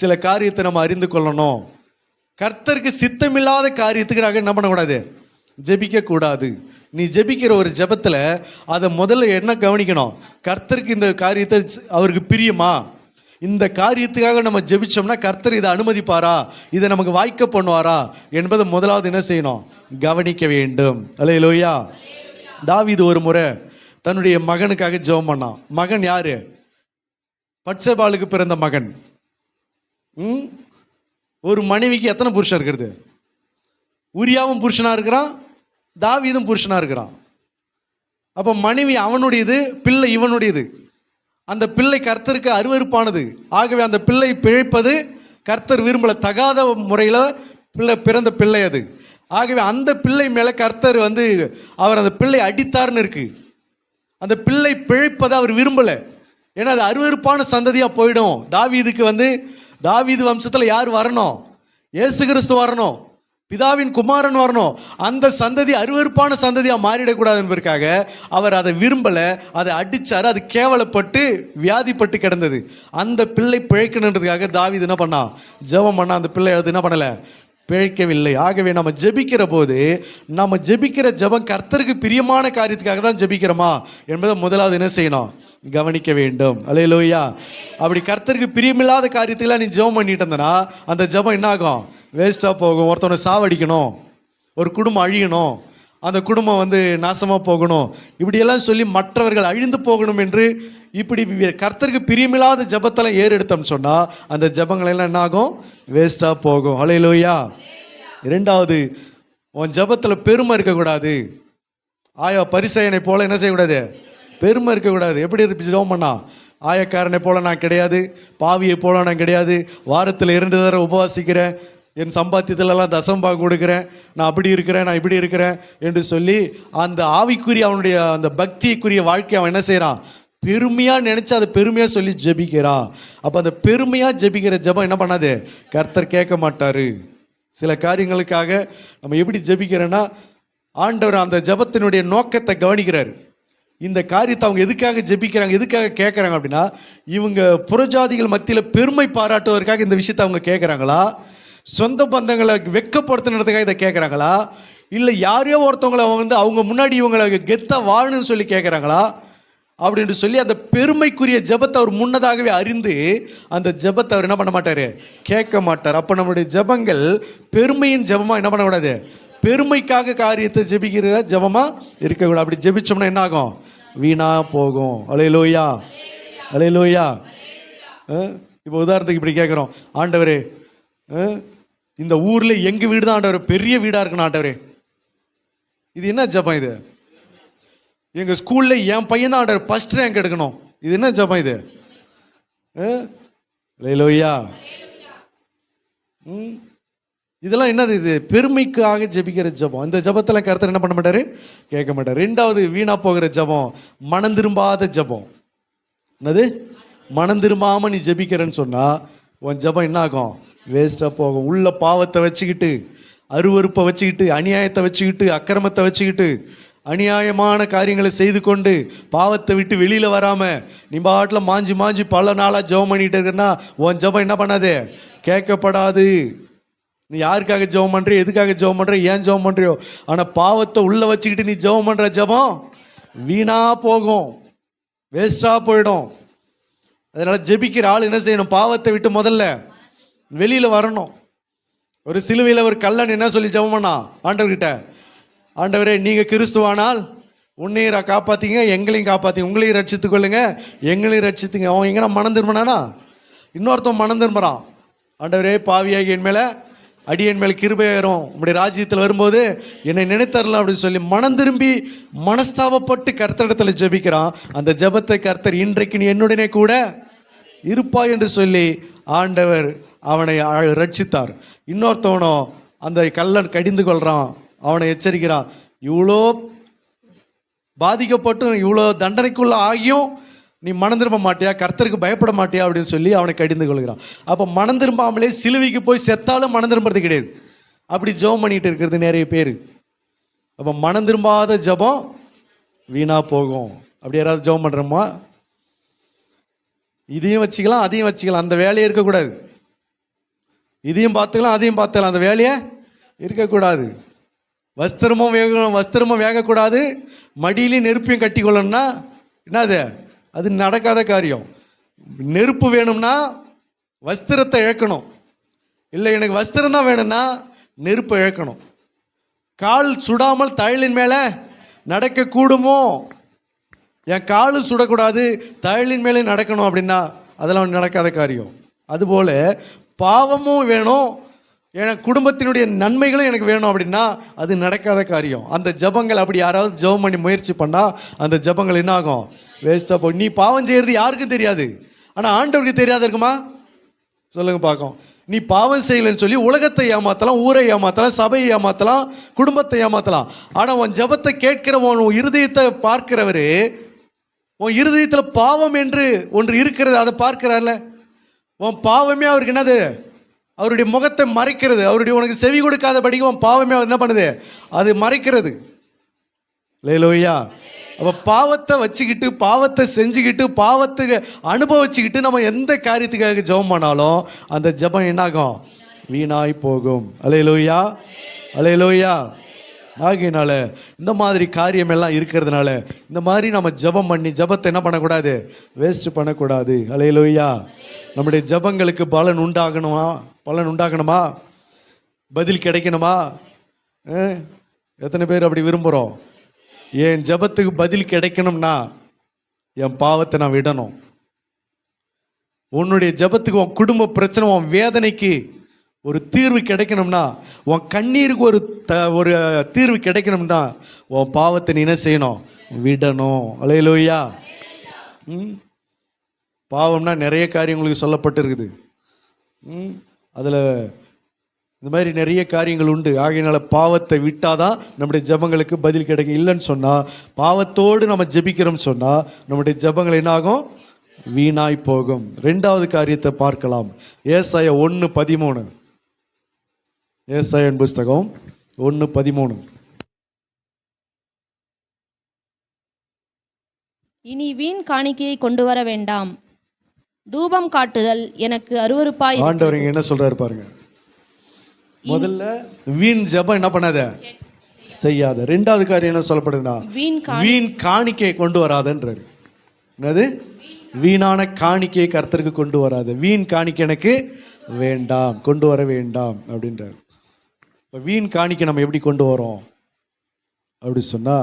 சில காரியத்தை நம்ம அறிந்து கொள்ளணும். கர்த்தருக்கு சித்தமில்லாத காரியத்துக்கு நாங்கள் என்ன பண்ணக்கூடாது, ஜெபிக்க கூடாது. நீ ஜெபிக்கிற ஒரு ஜெபத்துல அதை முதல்ல என்ன கவனிக்கணும், கர்த்தருக்கு இந்த காரியத்தை அவருக்கு பிரியமா, இந்த காரியத்துக்காக நம்ம ஜெபிச்சோம்னா கர்த்தர் இதை அனுமதிப்பாரா, இதை நமக்கு வாய்க்க பண்ணுவாரா என்பதை முதலாவது என்ன செய்யணும், கவனிக்க வேண்டும். அல்லேலூயா. தாவீது ஒரு முறை தன்னுடைய மகனுக்காக ஜெபம் பண்ணான். மகன் யாரு? பத்சேபாளுக்கு பிறந்த மகன். ஒரு மனைவிக்கு எத்தனை புருஷன் இருக்கிறது? உரியாவும் புருஷனா இருக்கிறான், தாவீதும் புருஷனா இருக்கிறான். அப்ப மனைவி அவனுடையது, பிள்ளை இவனுடையது. அந்த பிள்ளை கர்த்தருக்கு அருவருப்பானது. ஆகவே அந்த பிள்ளை பிழைப்பது கர்த்தர் விரும்பல, தகாத முறையில் பிள்ளை பிறந்த பிள்ளை அது. ஆகவே அந்த பிள்ளை மேலே கர்த்தர் அவர் அந்த பிள்ளை அடித்தார்னு இருக்கு. அந்த பிள்ளை பிழைப்பதை அவர் விரும்பலை. ஏன்னா அது அருவருப்பான சந்ததியாக போயிடும். தாவீதுக்கு தாவீது வம்சத்தில் யார் வரணும்? இயேசு கிறிஸ்து வரணும், பிதாவின் குமாரன் வரணும். அந்த சந்ததி அருவருப்பான சந்ததியாக மாறிடக்கூடாது என்பதற்காக அவர் அதை விரும்பலை, அதை அடித்தார். அது கேவலப்பட்டு வியாதிப்பட்டு கிடந்தது. அந்த பிள்ளை பிழைக்கணுன்றதுக்காக தாவீது என்ன பண்ணா, ஜெபம் பண்ணா. அந்த பிள்ளை அது என்ன பண்ணலை, பிழைக்கவில்லை. ஆகவே நம்ம ஜெபிக்கிற போது நம்ம ஜெபிக்கிற ஜெபம் கர்த்தருக்கு பிரியமான காரியத்துக்காக தான் ஜெபிக்கிறோமா என்பதை முதலாவது என்ன செய்யணும், கவனிக்க வேண்டும். அல்லேலூயா. அப்படி கர்த்தருக்கு பிரியமில்லாத காரியத்துக்கெல்லாம் நீ ஜெபம் பண்ணிட்டு இருந்தனா அந்த ஜெபம் என்ன ஆகும், வேஸ்டா போகும். ஒருத்தவனை சாவடிக்கணும், ஒரு குடும்பம் அழியணும், அந்த குடும்பம் நாசமாக போகணும், இப்படியெல்லாம் சொல்லி மற்றவர்கள் அழிந்து போகணும் என்று இப்படி கர்த்தருக்கு பிரியமில்லாத ஜெபத்தெல்லாம் ஏறெடுத்தோம்னு சொன்னால் அந்த ஜெபங்கள் எல்லாம் என்ன ஆகும், வேஸ்டாக போகும். அல்லேலூயா. இரண்டாவது, உன் ஜெபத்தில் பெருமை இருக்கக்கூடாது. ஆயா பரிசேயனை போல என்ன செய்யக்கூடாது, பெருமை இருக்கக்கூடாது. எப்படி ஜெபம் பண்ணா, ஆயக்காரனை போல நான் கிடையாது, பாவியை போல நான் கிடையாது, வாரத்தில் 2 தடவை உபவாசிக்கிறேன், என் சம்பாத்தியத்திலலாம் தசம்பாகம் கொடுக்குறேன், நான் அப்படி இருக்கிறேன், நான் இப்படி இருக்கிறேன் என்று சொல்லி அந்த ஆவிக்குரிய அவனுடைய அந்த பக்திக்குரிய வாழ்க்கை அவன் என்ன செய்கிறான், பெருமையாக நினச்சி அதை பெருமையாக சொல்லி ஜெபிக்கிறான். அப்போ அந்த பெருமையாக ஜெபிக்கிற ஜெபம் என்ன பண்ணாது, கர்த்தர் கேட்க மாட்டார். சில காரியங்களுக்காக நம்ம எப்படி ஜெபிக்கிறோன்னா ஆண்டவர் அந்த ஜெபத்தினுடைய நோக்கத்தை கவனிக்கிறார். இந்த காரியத்தை அவங்க எதுக்காக ஜெபிக்கிறாங்க, எதுக்காக கேட்குறாங்க அப்படின்னா, இவங்க புறஜாதிகள் மத்தியில் பெருமை பாராட்டுவதற்காக இந்த விஷயத்தை அவங்க கேட்குறாங்களா, சொந்த பந்தங்களை வெட்கப்படுத்தினதுக்காக இதை கேட்குறாங்களா, இல்லை யாரையோ ஒருத்தவங்களை அவங்க முன்னாடி இவங்களை கெத்த வாழணும்னு சொல்லி கேட்குறாங்களா அப்படின்னு சொல்லி அந்த பெருமைக்குரிய ஜெபத்தை அவர் முன்னதாகவே அறிந்து அந்த ஜெபத்தை அவர் என்ன பண்ண மாட்டார், கேட்க மாட்டார். அப்போ நம்மளுடைய ஜெபங்கள் பெருமையின் ஜெபமாக என்ன பண்ணக்கூடாது, பெருமைக்காக காரியத்தை ஜெபிக்கிற ஜெபமாக இருக்கக்கூடாது. அப்படி ஜெபிச்சோம்னா என்ன ஆகும், வீணா போகும். அல்லேலூயா, அல்லேலூயா. இப்போ உதாரணத்துக்கு இப்படி கேட்குறோம், ஆண்டவரே இந்த ஊரில் எங்கள் வீடு தான் ஆண்டவர் பெரிய வீடாக இருக்கணும் ஆண்டவரே. இது என்ன ஜெபம் இது? எங்கள் ஸ்கூலில் என் பையன் தான் ஆண்டவர் ஃபர்ஸ்ட் ரேங்க் எடுக்கணும். இது என்ன ஜெபம் இது? அல்லேலூயா. இதெல்லாம் என்னது, இது பெருமைக்காக ஜெபிக்கிற ஜெபம். இந்த ஜெபத்தில் கர்த்தர் என்ன பண்ண மாட்டார், கேட்க மாட்டார். ரெண்டாவது, வீணா போகிற ஜெபம், மனம் திரும்பாத ஜெபம். என்னது, மனம் திரும்பாமல் நீ ஜெபிக்கிறேன்னு சொன்னால் உன் ஜெபம் என்ன ஆகும், வேஸ்ட்டாக போகும். உள்ள பாவத்தை வச்சுக்கிட்டு, அருவருப்பை வச்சுக்கிட்டு, அநியாயத்தை வச்சுக்கிட்டு, அக்கிரமத்தை வச்சுக்கிட்டு, அநியாயமான காரியங்களை செய்து கொண்டு பாவத்தை விட்டு வெளியில் வராமல் நீ பாட்டில் மாஞ்சி மாஞ்சி பல நாளாக ஜெபம் பண்ணிட்டு இருக்கன்னா உன் ஜெபம் என்ன பண்ணாது, கேட்கப்படாது. நீ யாருக்காக ஜெபம் பண்ணுறியோ, எதுக்காக ஜெபம் பண்ணுற, ஏன் ஜெபம் பண்ணுறியோ, ஆனால் பாவத்தை உள்ளே வச்சுக்கிட்டு நீ ஜெபம் பண்ணுற ஜெபம் வீணாக போகும், வேஸ்டாக போயிடும். அதனால் ஜெபிக்கிற ஆள் என்ன செய்யணும், பாவத்தை விட்டு முதல்ல வெளியில் வரணும். ஒரு சிலுவையில் ஒரு கல்லன் என்ன சொல்லி ஜெபம் பண்ணா ஆண்டவர்கிட்ட, ஆண்டவரே நீங்கள் கிறிஸ்துவானால் உன்னையும் காப்பாற்றிங்க, எங்களையும் காப்பாற்றிங்க, உங்களையும் ரட்சித்துக் கொள்ளுங்க, எங்களையும் ரட்சித்துங்க. அவன் எங்கன்னா மனம் திரும்பினானா, இன்னொருத்தன் மனம் திரும்புகிறான், ஆண்டவரே பாவியாகி என் மேலே அடியன் மேல் கிருபையாயிரும், உங்களுடைய ராஜ்யத்தில் வரும்போது என்னை நினைத்தரலாம் அப்படின்னு சொல்லி மனம் திரும்பி மனஸ்தாபப்பட்டு கர்த்தரிடத்தில் ஜெபிக்கிறான். அந்த ஜெபத்தை கர்த்தர் இன்றைக்கு நீ என்னுடனே கூட இருப்பாய் என்று சொல்லி ஆண்டவர் அவனை ரட்சித்தார். இன்னொருத்தவனோ அந்த கல்லன் கடிந்து கொள்கிறான், அவனை எச்சரிக்கிறான், இவ்வளோ பாதிக்கப்பட்டும் இவ்வளோ தண்டனைக்குள்ள ஆகியும் நீ மனம் திரும்ப மாட்டியா, கர்த்தருக்கு பயப்பட மாட்டியா அப்படின்னு சொல்லி அவனை கடிந்து கொள்கிறான். அப்போ மனம் திரும்பாமலே சிலுவைக்கு போய் செத்தாலும் மனம் திரும்புறது கிடையாது. அப்படி ஜெபம் பண்ணிட்டு இருக்கிறது நிறைய பேர். அப்போ மனம் திரும்பாத ஜெபம் வீணா போகும். அப்படி யாராவது ஜெபம் பண்ணுறோமா? இதையும் வச்சுக்கலாம் அதையும் வச்சுக்கலாம், அந்த வேலையே இருக்கக்கூடாது. இதையும் பார்த்துக்கலாம் அதையும் பார்த்துக்கலாம், அந்த வேலையே இருக்கக்கூடாது. வஸ்திரமும் வேகக்கூடாது, மடியிலையும் நெருப்பையும் கட்டி கொள்ளணும்னா என்னது? அது நடக்காத காரியம். நெருப்பு வேணும்னா வஸ்திரத்தை இழக்கணும், இல்லை எனக்கு வஸ்திரம் தான் வேணும்னா நெருப்பை இழக்கணும். கால் சுடாமல் தழலின் மேலே நடக்க கூடுமோ? என் காலும் சுடக்கூடாது, தழலின் மேலே நடக்கணும் அப்படின்னா அதெல்லாம் நடக்காத காரியம். அதுபோல் பாவமும் வேணும், என் குடும்பத்தினுடைய நன்மைகளும் எனக்கு வேணும் அப்படின்னா அது நடக்காத காரியம். அந்த ஜபங்கள் அப்படி யாராவது ஜபம் பண்ணி முயற்சி பண்ணால் அந்த ஜபங்கள் என்ன ஆகும்? வேஸ்ட்டாக போய். நீ பாவம் செய்கிறது யாருக்கும் தெரியாது, ஆனால் ஆண்டவருக்கு தெரியாத இருக்குமா? சொல்லுங்க பார்க்கும். நீ பாவம் செய்யலைன்னு சொல்லி உலகத்தை ஏமாற்றலாம், ஊரை ஏமாற்றலாம், சபையை ஏமாற்றலாம், குடும்பத்தை ஏமாற்றலாம். ஆனால் உன் ஜபத்தை கேட்கிறவன் உன் இருதயத்தை பார்க்கிறவரு, உன் இருதயத்தில் பாவம் என்று ஒன்று இருக்கிறது, அதை பார்க்கிறார்ல. உன் பாவமே அவருக்கு என்னது? அவருடைய முகத்தை மறைக்கிறது. அவருடைய உனக்கு செவி கொடுக்காதபடிக்கு உன் பாவமே அவர் என்ன பண்ணுது? அது மறைக்கிறது. லேலோயா. அப்போ பாவத்தை வச்சுக்கிட்டு, பாவத்தை செஞ்சுக்கிட்டு, பாவத்துக்கு அனுபவிச்சுக்கிட்டு நம்ம எந்த காரியத்துக்காக ஜெபம் பண்ணாலும் அந்த ஜெபம் என்னாகும்? வீணாய் போகும். அல்லேலூயா, அல்லேலூயா. ஆகையினால இந்த மாதிரி காரியம் எல்லாம் இருக்கிறதுனால இந்த மாதிரி நம்ம ஜெபம் பண்ணி ஜெபத்தை என்ன பண்ணக்கூடாது? வேஸ்ட் பண்ணக்கூடாது. அல்லேலூயா. நம்முடைய ஜெபங்களுக்கு பலன் உண்டாகணுமா? பதில் கிடைக்கணுமா? எத்தனை பேர் அப்படி விரும்புகிறோம்? என் ஜெபத்துக்கு பதில் கிடைக்கணும்னா என் பாவத்தை நான் விடணும். உன்னுடைய ஜெபத்துக்கு, உன் குடும்ப பிரச்சனை, உன் வேதனைக்கு ஒரு தீர்வு கிடைக்கணும்னா, உன் கண்ணீருக்கு ஒரு தீர்வு கிடைக்கணும்னா உன் பாவத்தை நீ என்ன செய்யணும்? விடணும். அல்லேலூயா. பாவம்னா நிறைய காரியங்களுக்கு சொல்லப்பட்டு இருக்குது. அதில் இந்த மாதிரி நிறைய காரியங்கள் உண்டு. ஆகையினால பாவத்தை விட்டாதான் நம்முடைய ஜெபங்களுக்கு பதில் கிடைக்கும். இல்லைன்னு சொன்னால், பாவத்தோடு நம்ம ஜெபிக்கிறோம்னு சொன்னால் நம்முடைய ஜெபங்கள் என்ன ஆகும்? வீணாய் போகும். ரெண்டாவது காரியத்தை பார்க்கலாம். ஏசாயா 1:13. ஏசாயா புஸ்தகம் 1:13. இனி வீண் காணிக்கையை கொண்டு வர வேண்டாம், தூபம் காட்டுதல் எனக்கு அருவருப்பாய். ஆண்டவர் இங்க என்ன சொல்றாரு பாருங்க. முதல்ல வீண் ஜெபம் என்ன பண்ணாத, செய்யாத. ரெண்டாவது காரியம் என்ன சொல்லப்படுதுன்னா, வீண் காணிக்கையை கொண்டு வராதன்றாரு. என்னது? வீணான காணிக்கையை கர்த்தருக்கு கொண்டு வராத. வீண் காணிக்கை எனக்கு வேண்டாம், கொண்டு வர வேண்டாம் அப்படின்றார். வீண் காணிக்கை நம்ம எப்படி கொண்டு வரோம் அப்படி சொன்னா,